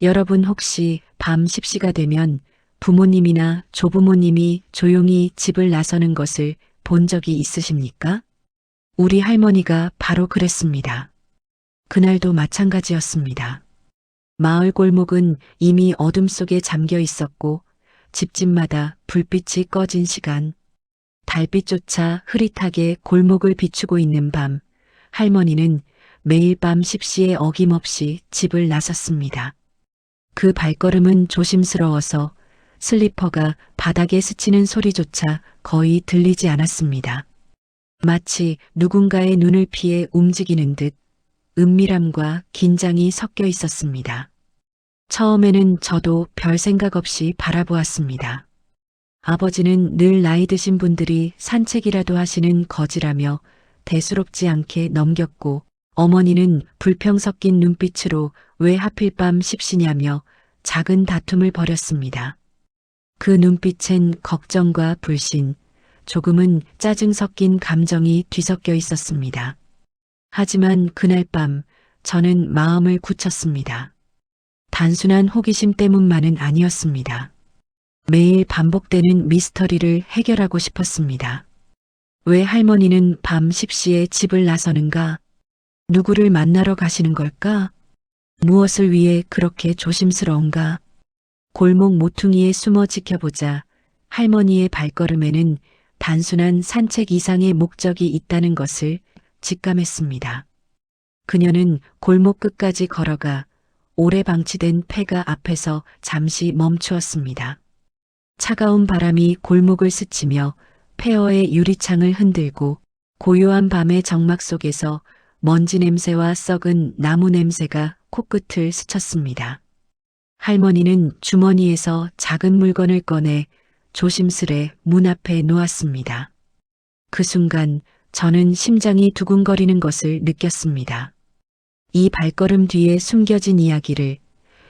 여러분 혹시 밤 10시가 되면 부모님이나 조부모님이 조용히 집을 나서는 것을 본 적이 있으십니까? 우리 할머니가 바로 그랬습니다. 그날도 마찬가지였습니다. 마을 골목은 이미 어둠 속에 잠겨 있었고 집집마다 불빛이 꺼진 시간, 달빛조차 흐릿하게 골목을 비추고 있는 밤, 할머니는 매일 밤 10시에 어김없이 집을 나섰습니다. 그 발걸음은 조심스러워서 슬리퍼가 바닥에 스치는 소리조차 거의 들리지 않았습니다. 마치 누군가의 눈을 피해 움직이는 듯 은밀함과 긴장이 섞여 있었습니다. 처음에는 저도 별 생각 없이 바라보았습니다. 아버지는 늘 나이 드신 분들이 산책이라도 하시는 거지라며 대수롭지 않게 넘겼고, 어머니는 불평 섞인 눈빛으로 왜 하필 밤 10시냐며 작은 다툼을 벌였습니다. 그 눈빛엔 걱정과 불신, 조금은 짜증 섞인 감정이 뒤섞여 있었습니다. 하지만 그날 밤 저는 마음을 굳혔습니다. 단순한 호기심 때문만은 아니었습니다. 매일 반복되는 미스터리를 해결하고 싶었습니다. 왜 할머니는 밤 10시에 집을 나서는가? 누구를 만나러 가시는 걸까? 무엇을 위해 그렇게 조심스러운가? 골목 모퉁이에 숨어 지켜보자 할머니의 발걸음에는 단순한 산책 이상의 목적이 있다는 것을 직감했습니다. 그녀는 골목 끝까지 걸어가 오래 방치된 폐가 앞에서 잠시 멈추었습니다. 차가운 바람이 골목을 스치며 폐허의 유리창을 흔들고 고요한 밤의 정막 속에서 먼지 냄새와 썩은 나무 냄새가 코끝을 스쳤습니다. 할머니는 주머니에서 작은 물건을 꺼내 조심스레 문 앞에 놓았습니다. 그 순간 저는 심장이 두근거리는 것을 느꼈습니다. 이 발걸음 뒤에 숨겨진 이야기를,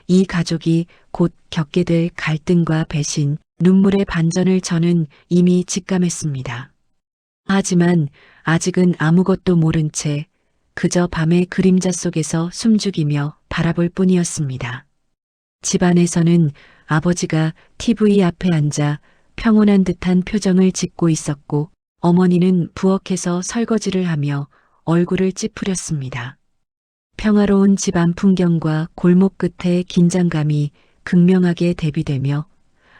이 가족이 곧 겪게 될 갈등과 배신, 눈물의 반전을 저는 이미 직감했습니다. 하지만 아직은 아무것도 모른 채 그저 밤의 그림자 속에서 숨죽이며 바라볼 뿐이었습니다. 집안에서는 아버지가 TV 앞에 앉아 평온한 듯한 표정을 짓고 있었고, 어머니는 부엌에서 설거지를 하며 얼굴을 찌푸렸습니다. 평화로운 집안 풍경과 골목 끝의 긴장감이 극명하게 대비되며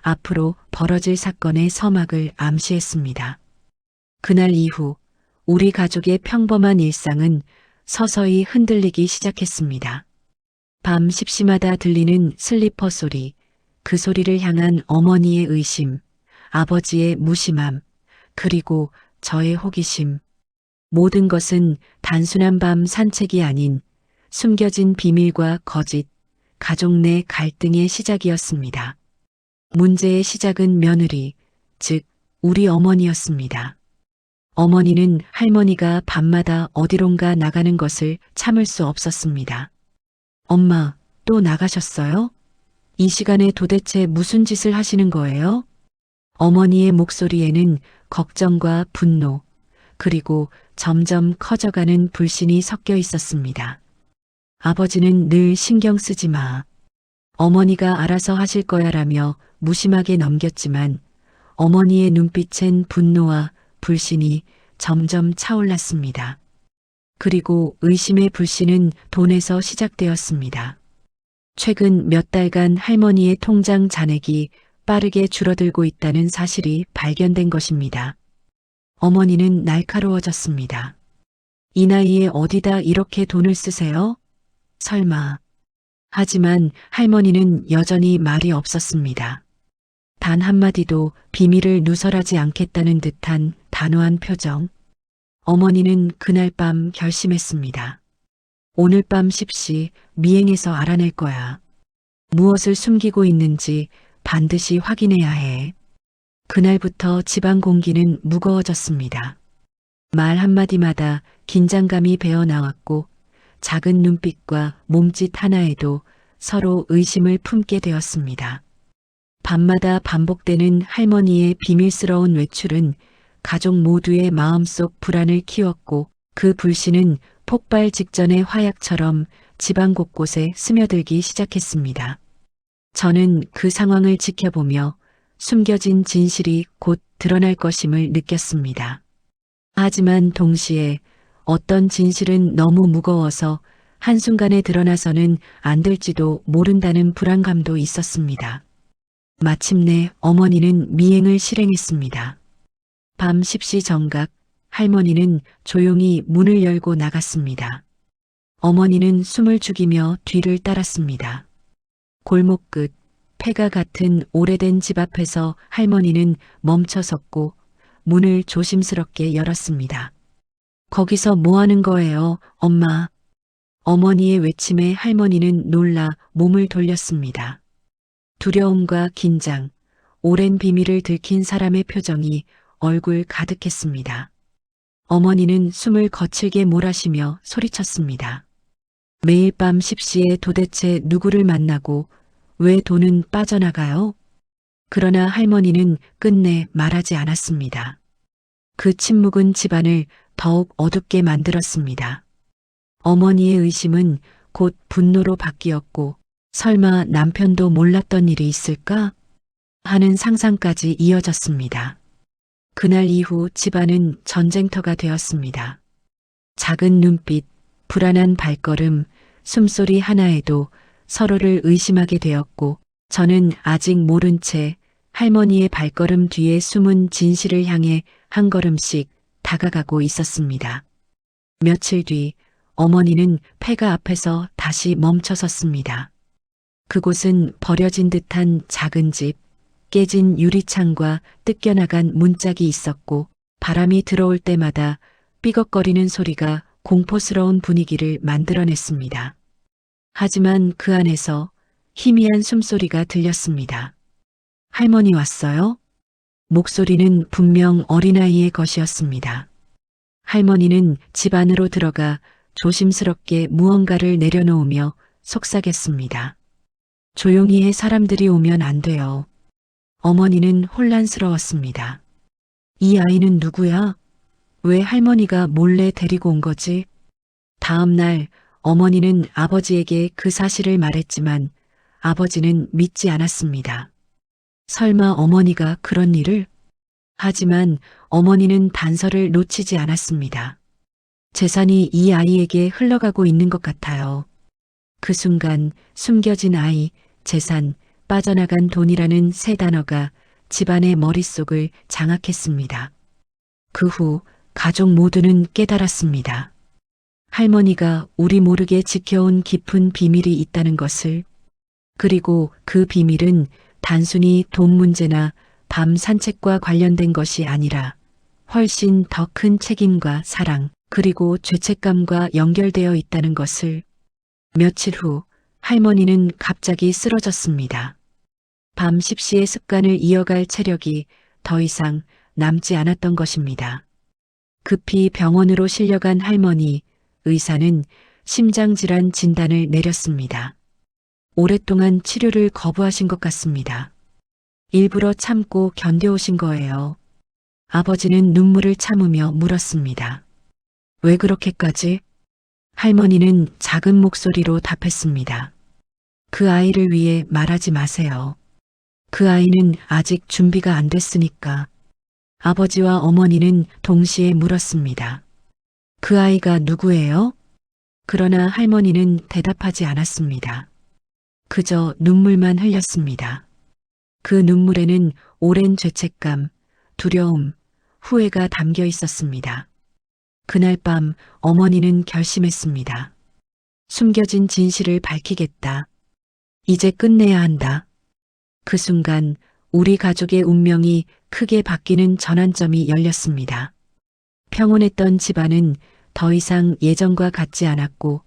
앞으로 벌어질 사건의 서막을 암시했습니다. 그날 이후 우리 가족의 평범한 일상은 서서히 흔들리기 시작했습니다. 밤 10시마다 들리는 슬리퍼 소리, 그 소리를 향한 어머니의 의심, 아버지의 무심함, 그리고 저의 호기심. 모든 것은 단순한 밤 산책이 아닌 숨겨진 비밀과 거짓, 가족 내 갈등의 시작이었습니다. 문제의 시작은 며느리, 즉 우리 어머니였습니다. 어머니는 할머니가 밤마다 어디론가 나가는 것을 참을 수 없었습니다. 엄마, 또 나가셨어요? 이 시간에 도대체 무슨 짓을 하시는 거예요? 어머니의 목소리에는 걱정과 분노, 그리고 점점 커져가는 불신이 섞여 있었습니다. 아버지는 늘 신경 쓰지 마. 어머니가 알아서 하실 거야라며 무심하게 넘겼지만 어머니의 눈빛엔 분노와 불신이 점점 차올랐습니다. 그리고 의심의 불씨는 돈에서 시작되었습니다. 최근 몇 달간 할머니의 통장 잔액이 빠르게 줄어들고 있다는 사실이 발견된 것입니다. 어머니는 날카로워졌습니다. 이 나이에 어디다 이렇게 돈을 쓰세요? 설마. 하지만 할머니는 여전히 말이 없었습니다. 단 한마디도 비밀을 누설하지 않겠다는 듯한 단호한 표정. 어머니는 그날 밤 결심했습니다. 오늘 밤 10시 미행해서 알아낼 거야. 무엇을 숨기고 있는지 반드시 확인해야 해. 그날부터 집안 공기는 무거워졌습니다. 말 한마디마다 긴장감이 배어나왔고 작은 눈빛과 몸짓 하나에도 서로 의심을 품게 되었습니다. 밤마다 반복되는 할머니의 비밀스러운 외출은 가족 모두의 마음속 불안을 키웠고 그 불씨는 폭발 직전의 화약처럼 집안 곳곳에 스며들기 시작했습니다. 저는 그 상황을 지켜보며 숨겨진 진실이 곧 드러날 것임을 느꼈습니다. 하지만 동시에 어떤 진실은 너무 무거워서 한순간에 드러나서는 안 될지도 모른다는 불안감도 있었습니다. 마침내 어머니는 미행을 실행했습니다. 밤 10시 정각 할머니는 조용히 문을 열고 나갔습니다. 어머니는 숨을 죽이며 뒤를 따랐습니다. 골목 끝 폐가 같은 오래된 집 앞에서 할머니는 멈춰 섰고 문을 조심스럽게 열었습니다. 거기서 뭐 하는 거예요, 엄마? 어머니의 외침에 할머니는 놀라 몸을 돌렸습니다. 두려움과 긴장, 오랜 비밀을 들킨 사람의 표정이 얼굴 가득했습니다. 어머니는 숨을 거칠게 몰아쉬며 소리쳤습니다. 매일 밤 10시에 도대체 누구를 만나고 왜 돈은 빠져나가요? 그러나 할머니는 끝내 말하지 않았습니다. 그 침묵은 집안을 더욱 어둡게 만들었습니다. 어머니의 의심은 곧 분노로 바뀌었고 설마 남편도 몰랐던 일이 있을까? 하는 상상까지 이어졌습니다. 그날 이후 집안은 전쟁터가 되었습니다. 작은 눈빛, 불안한 발걸음, 숨소리 하나에도 서로를 의심하게 되었고 저는 아직 모른 채 할머니의 발걸음 뒤에 숨은 진실을 향해 한 걸음씩 다가가고 있었습니다. 며칠 뒤 어머니는 폐가 앞에서 다시 멈춰 섰습니다. 그곳은 버려진 듯한 작은 집, 깨진 유리창과 뜯겨나간 문짝이 있었고 바람이 들어올 때마다 삐걱거리는 소리가 공포스러운 분위기를 만들어냈습니다. 하지만 그 안에서 희미한 숨소리가 들렸습니다. 할머니 왔어요? 목소리는 분명 어린아이의 것이었습니다. 할머니는 집 안으로 들어가 조심스럽게 무언가를 내려놓으며 속삭였습니다. 조용히 해, 사람들이 오면 안 돼요. 어머니는 혼란스러웠습니다. 이 아이는 누구야? 왜 할머니가 몰래 데리고 온 거지? 다음 날 어머니는 아버지에게 그 사실을 말했지만 아버지는 믿지 않았습니다. 설마 어머니가 그런 일을? 하지만 어머니는 단서를 놓치지 않았습니다. 재산이 이 아이에게 흘러가고 있는 것 같아요. 그 순간 숨겨진 아이, 재산, 빠져나간 돈이라는 세 단어가 집안의 머릿속을 장악했습니다. 그 후 가족 모두는 깨달았습니다. 할머니가 우리 모르게 지켜온 깊은 비밀이 있다는 것을. 그리고 그 비밀은 단순히 돈 문제나 밤 산책과 관련된 것이 아니라 훨씬 더 큰 책임과 사랑, 그리고 죄책감과 연결되어 있다는 것을. 며칠 후 할머니는 갑자기 쓰러졌습니다. 밤 10시의 습관을 이어갈 체력이 더 이상 남지 않았던 것입니다. 급히 병원으로 실려간 할머니, 의사는 심장질환 진단을 내렸습니다. 오랫동안 치료를 거부하신 것 같습니다. 일부러 참고 견뎌오신 거예요. 아버지는 눈물을 참으며 물었습니다. 왜 그렇게까지? 할머니는 작은 목소리로 답했습니다. 그 아이를 위해 말하지 마세요. 그 아이는 아직 준비가 안 됐으니까. 아버지와 어머니는 동시에 물었습니다. 그 아이가 누구예요? 그러나 할머니는 대답하지 않았습니다. 그저 눈물만 흘렸습니다. 그 눈물에는 오랜 죄책감, 두려움, 후회가 담겨 있었습니다. 그날 밤 어머니는 결심했습니다. 숨겨진 진실을 밝히겠다. 이제 끝내야 한다. 그 순간 우리 가족의 운명이 크게 바뀌는 전환점이 열렸습니다. 평온했던 집안은 더 이상 예전과 같지 않았고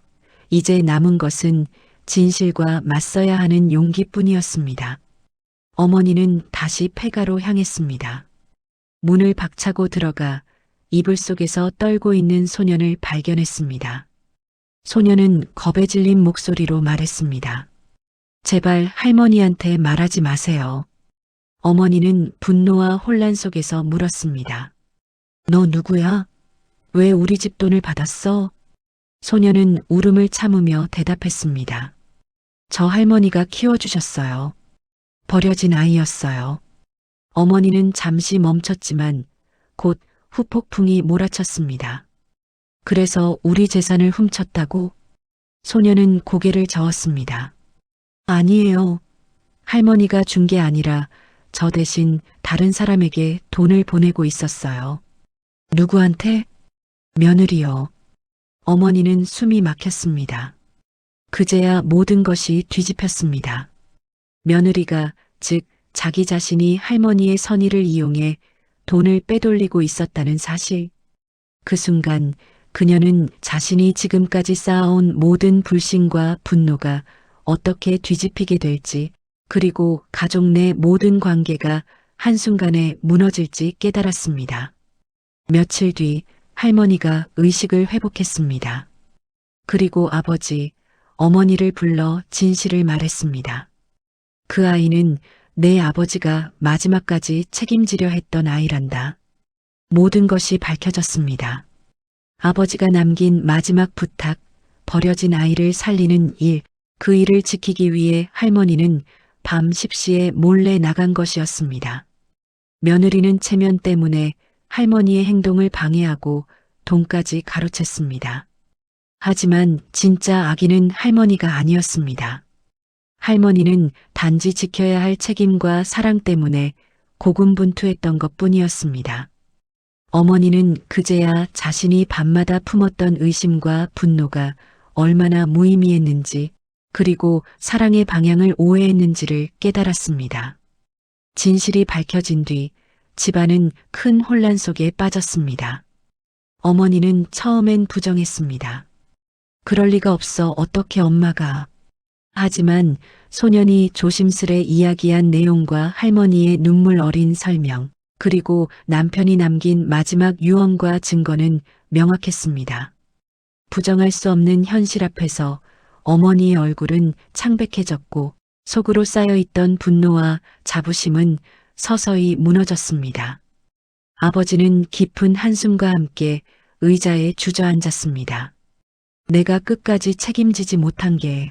이제 남은 것은 진실과 맞서야 하는 용기뿐이었습니다. 어머니는 다시 폐가로 향했습니다. 문을 박차고 들어가 이불 속에서 떨고 있는 소년을 발견했습니다. 소년은 겁에 질린 목소리로 말했습니다. 제발 할머니한테 말하지 마세요. 어머니는 분노와 혼란 속에서 물었습니다. 너 누구야? 왜 우리 집 돈을 받았어? 소년은 울음을 참으며 대답했습니다. 저 할머니가 키워주셨어요. 버려진 아이였어요. 어머니는 잠시 멈췄지만 곧 후폭풍이 몰아쳤습니다. 그래서 우리 재산을 훔쳤다고? 소녀는 고개를 저었습니다. 아니에요. 할머니가 준 게 아니라 저 대신 다른 사람에게 돈을 보내고 있었어요. 누구한테? 며느리요. 어머니는 숨이 막혔습니다. 그제야 모든 것이 뒤집혔습니다. 며느리가, 즉 자기 자신이 할머니의 선의를 이용해 돈을 빼돌리고 있었다는 사실. 그 순간 그녀는 자신이 지금까지 쌓아온 모든 불신과 분노가 어떻게 뒤집히게 될지, 그리고 가족 내 모든 관계가 한순간에 무너질지 깨달았습니다. 며칠 뒤 할머니가 의식을 회복했습니다. 그리고 아버지, 어머니를 불러 진실을 말했습니다. 그 아이는 내 아버지가 마지막까지 책임지려 했던 아이란다. 모든 것이 밝혀졌습니다. 아버지가 남긴 마지막 부탁, 버려진 아이를 살리는 일, 그 일을 지키기 위해 할머니는 밤 10시에 몰래 나간 것이었습니다. 며느리는 체면 때문에 할머니의 행동을 방해하고 돈까지 가로챘습니다. 하지만 진짜 악인은 할머니가 아니었습니다. 할머니는 단지 지켜야 할 책임과 사랑 때문에 고군분투했던 것뿐이었습니다. 어머니는 그제야 자신이 밤마다 품었던 의심과 분노가 얼마나 무의미했는지, 그리고 사랑의 방향을 오해했는지를 깨달았습니다. 진실이 밝혀진 뒤 집안은 큰 혼란 속에 빠졌습니다. 어머니는 처음엔 부정했습니다. 그럴 리가 없어, 어떻게 엄마가. 하지만 소년이 조심스레 이야기한 내용과 할머니의 눈물 어린 설명, 그리고 남편이 남긴 마지막 유언과 증거는 명확했습니다. 부정할 수 없는 현실 앞에서 어머니의 얼굴은 창백해졌고 속으로 쌓여있던 분노와 자부심은 서서히 무너졌습니다. 아버지는 깊은 한숨과 함께 의자에 주저앉았습니다. 내가 끝까지 책임지지 못한 게.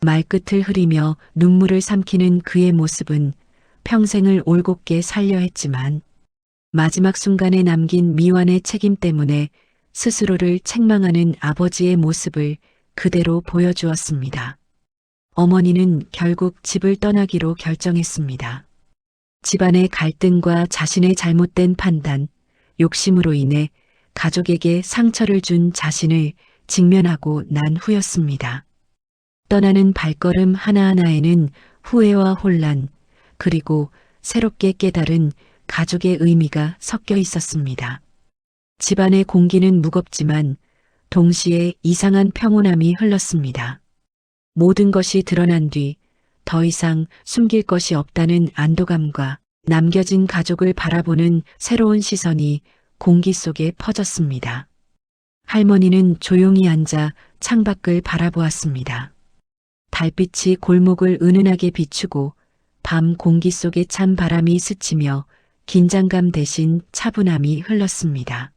말끝을 흐리며 눈물을 삼키는 그의 모습은 평생을 올곧게 살려 했지만 마지막 순간에 남긴 미완의 책임 때문에 스스로를 책망하는 아버지의 모습을 그대로 보여주었습니다. 어머니는 결국 집을 떠나기로 결정했습니다. 집안의 갈등과 자신의 잘못된 판단, 욕심으로 인해 가족에게 상처를 준 자신을 직면하고 난 후였습니다. 떠나는 발걸음 하나하나에는 후회와 혼란, 그리고 새롭게 깨달은 가족의 의미가 섞여 있었습니다. 집안의 공기는 무겁지만 동시에 이상한 평온함이 흘렀습니다. 모든 것이 드러난 뒤 더 이상 숨길 것이 없다는 안도감과 남겨진 가족을 바라보는 새로운 시선이 공기 속에 퍼졌습니다. 할머니는 조용히 앉아 창밖을 바라보았습니다. 달빛이 골목을 은은하게 비추고 밤 공기 속에 찬 바람이 스치며 긴장감 대신 차분함이 흘렀습니다.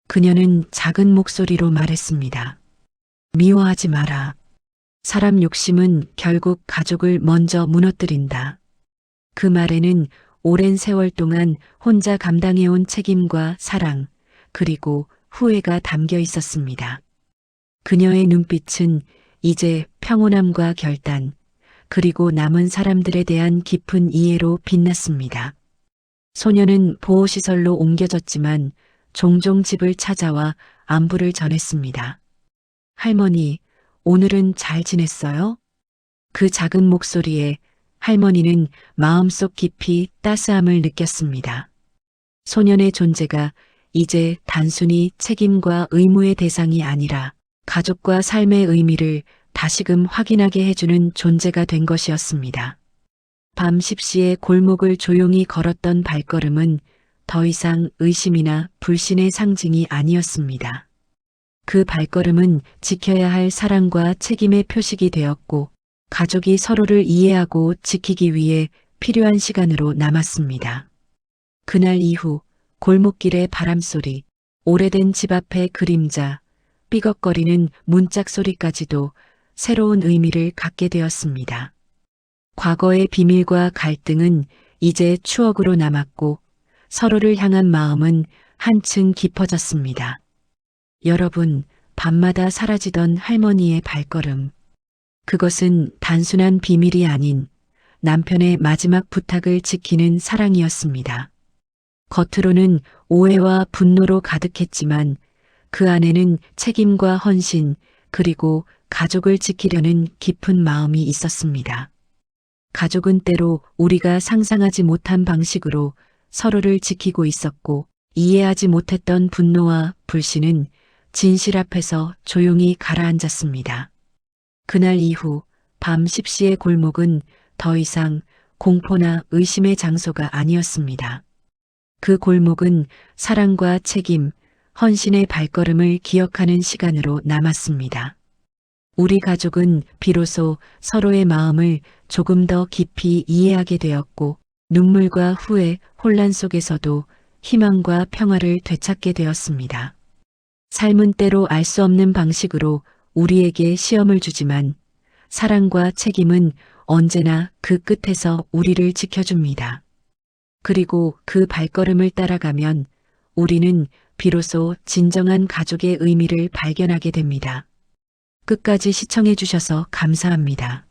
그녀는 작은 목소리로 말했습니다. 미워하지 마라. 사람 욕심은 결국 가족을 먼저 무너뜨린다. 그 말에는 오랜 세월 동안 혼자 감당해온 책임과 사랑, 그리고 후회가 담겨 있었습니다. 그녀의 눈빛은 이제 평온함과 결단, 그리고 남은 사람들에 대한 깊은 이해로 빛났습니다. 소녀는 보호시설로 옮겨졌지만 종종 집을 찾아와 안부를 전했습니다. 할머니, 오늘은 잘 지냈어요? 그 작은 목소리에 할머니는 마음속 깊이 따스함을 느꼈습니다. 소년의 존재가 이제 단순히 책임과 의무의 대상이 아니라 가족과 삶의 의미를 다시금 확인하게 해주는 존재가 된 것이었습니다. 밤 10시에 골목을 조용히 걸었던 발걸음은 더 이상 의심이나 불신의 상징이 아니었습니다. 그 발걸음은 지켜야 할 사랑과 책임의 표식이 되었고 가족이 서로를 이해하고 지키기 위해 필요한 시간으로 남았습니다. 그날 이후 골목길의 바람소리, 오래된 집 앞의 그림자, 삐걱거리는 문짝 소리까지도 새로운 의미를 갖게 되었습니다. 과거의 비밀과 갈등은 이제 추억으로 남았고 서로를 향한 마음은 한층 깊어졌습니다. 여러분, 밤마다 사라지던 할머니의 발걸음. 그것은 단순한 비밀이 아닌 남편의 마지막 부탁을 지키는 사랑이었습니다. 겉으로는 오해와 분노로 가득했지만 그 안에는 책임과 헌신, 그리고 가족을 지키려는 깊은 마음이 있었습니다. 가족은 때로 우리가 상상하지 못한 방식으로 서로를 지키고 있었고, 이해하지 못했던 분노와 불신은 진실 앞에서 조용히 가라앉았습니다. 그날 이후 밤 10시의 골목은 더 이상 공포나 의심의 장소가 아니었습니다. 그 골목은 사랑과 책임, 헌신의 발걸음을 기억하는 시간으로 남았습니다. 우리 가족은 비로소 서로의 마음을 조금 더 깊이 이해하게 되었고, 눈물과 후회, 혼란 속에서도 희망과 평화를 되찾게 되었습니다. 삶은 때로 알 수 없는 방식으로 우리에게 시험을 주지만 사랑과 책임은 언제나 그 끝에서 우리를 지켜줍니다. 그리고 그 발걸음을 따라가면 우리는 비로소 진정한 가족의 의미를 발견하게 됩니다. 끝까지 시청해 주셔서 감사합니다.